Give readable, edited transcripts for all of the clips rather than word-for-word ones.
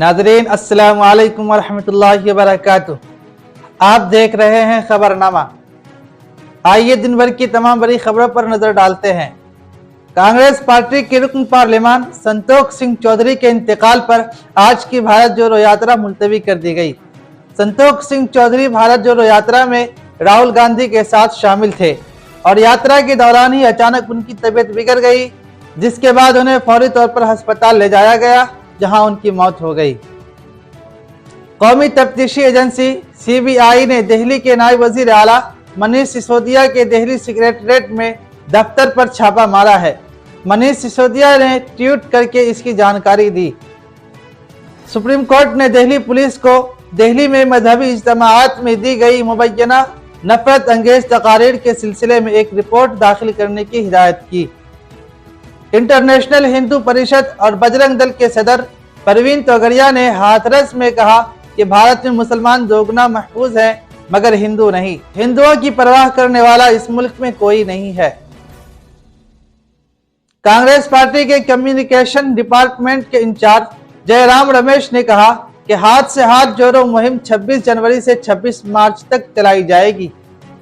नाज़रीन अस्सलाम वालेकुम वरहमतुल्लाहि वबरकातुह। आप देख रहे हैं खबरनामा। आइए दिन भर की तमाम बड़ी खबरों पर नजर डालते हैं। कांग्रेस पार्टी के रुकन पार्लियामान संतोख सिंह चौधरी के इंतकाल पर आज की भारत जोड़ो यात्रा मुलतवी कर दी गई। संतोख सिंह चौधरी भारत जोड़ो यात्रा में राहुल गांधी के साथ शामिल थे और यात्रा के दौरान ही अचानक उनकी तबीयत बिगड़ गई, जिसके बाद उन्हें फौरी तौर पर अस्पताल ले जाया गया, जहां उनकी मौत हो गई। कौमी तफ्तीशी एजेंसी CBI ने दिल्ली के नायब वजीर आला मनीष सिसोदिया के दिल्ली सेक्रेटरीट में दफ्तर पर छापा मारा है। मनीष सिसोदिया ने ट्वीट करके इसकी जानकारी दी। सुप्रीम कोर्ट ने दिल्ली पुलिस को दिल्ली में मजहबी इज्तिमाआत में दी गई मुबैना नफरत अंगेज तकारीर के सिलसिले में एक रिपोर्ट दाखिल करने की हिदायत की। इंटरनेशनल हिंदू परिषद और बजरंग दल के सदर परवीन तोगड़िया ने हाथरस में कहा कि भारत में मुसलमान दोगुना महफूज है मगर हिंदू नहीं। हिंदुओं की परवाह करने वाला इस मुल्क में कोई नहीं है। कांग्रेस पार्टी के कम्युनिकेशन डिपार्टमेंट के इंचार्ज जयराम रमेश ने कहा कि हाथ से हाथ जोड़ो मुहिम 26 जनवरी से 26 मार्च तक चलाई जाएगी,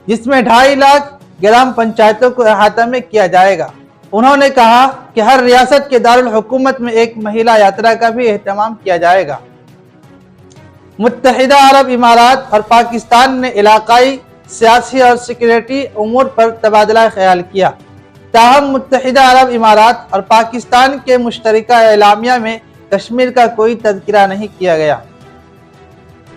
जिसमें 2.5 लाख ग्राम पंचायतों को अहाता में किया जाएगा। उन्होंने कहा कि हर रियासत के दारुल हुकूमत में एक महिला यात्रा का भी एहतमाम किया जाएगा। मुत्तहिदा अरब इमारात और पाकिस्तान ने इलाकाई सियासी और सिक्योरिटी उमूर पर तबादला ख्याल किया। ताहम मुत्तहिदा अरब इमारात और पाकिस्तान के मुश्तरका एलामिया में कश्मीर का कोई तज़किरा नहीं किया गया।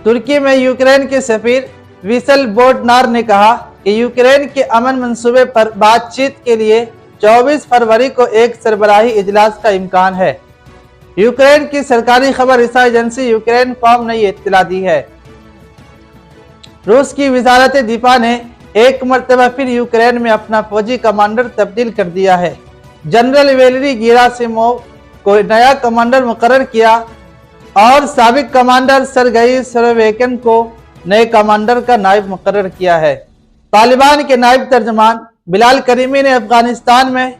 तुर्की में यूक्रेन के सफीर विसल बोडनार ने कहा कि यूक्रेन के अमन मंसूबे पर बातचीत के लिए 24 फरवरी को एक सरबराही इजलास का इम्कान है। यूक्रेन की सरकारी खबर रसा एजेंसी यूक्रेन फॉर्म ने ये इत्तला दी है। रूस की वजारत दिफा ने एक मरतबा फिर यूक्रेन में अपना फौजी कमांडर तब्दील कर दिया है। जनरल वेलेरी गेरासिमोव को नया कमांडर मुकर्रर किया और साबिक कमांडर सरगई सोरोवेकिन को नए कमांडर का नायब मुकर्रर किया है। तालिबान के नायब तर्जमान बिलाल करीमी ने अफगानिस्तान में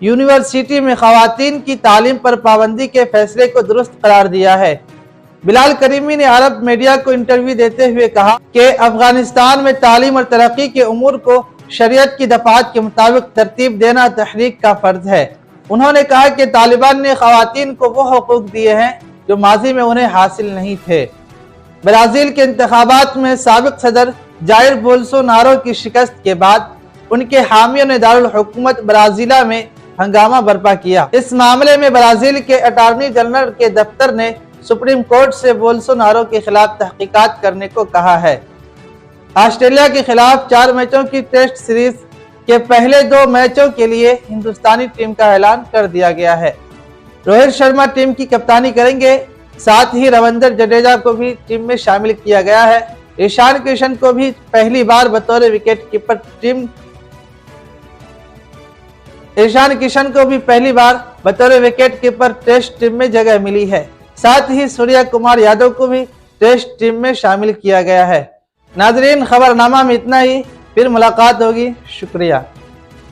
यूनिवर्सिटी में खवातीन की तालीम पर पाबंदी के फैसले को दुरुस्त करार दिया है। बिलाल करीमी ने अरब मीडिया को इंटरव्यू देते हुए कहा कि अफगानिस्तान में तालीम और तरक्की के उमूर को शरीयत की दफात के मुताबिक तरतीब देना तहरीक का फर्ज है। उन्होंने कहा कि तालिबान ने खवातीन को वो हुकूक दिए हैं जो माजी में उन्हें हासिल नहीं थे। ब्राजील के इंतखाबात में साबिक सदर जायर बोल्सोनारो की शिकस्त के बाद उनके हामियों ने दारुल हुकूमत ब्राजीला में हंगामा बर्पा किया। इस मामले में ब्राजील के अटॉर्नी जनरल के दफ्तर ने सुप्रीम कोर्ट से बोल्सोनारो के खिलाफ तहकीकात करने को कहा है। ऑस्ट्रेलिया के खिलाफ 4 मैचों की टेस्ट सीरीज के पहले 2 मैचों के लिए हिंदुस्तानी टीम का ऐलान कर दिया गया है। रोहित शर्मा टीम की कप्तानी करेंगे, साथ ही रविंद्र जडेजा को भी टीम में शामिल किया गया है। ईशान किशन को भी पहली बार बतौर विकेट कीपर टेस्ट टीम में जगह मिली है। साथ ही सूर्या कुमार यादव को भी टेस्ट टीम में शामिल किया गया है। नाजरीन, खबरनामा में इतना ही, फिर मुलाकात होगी। शुक्रिया।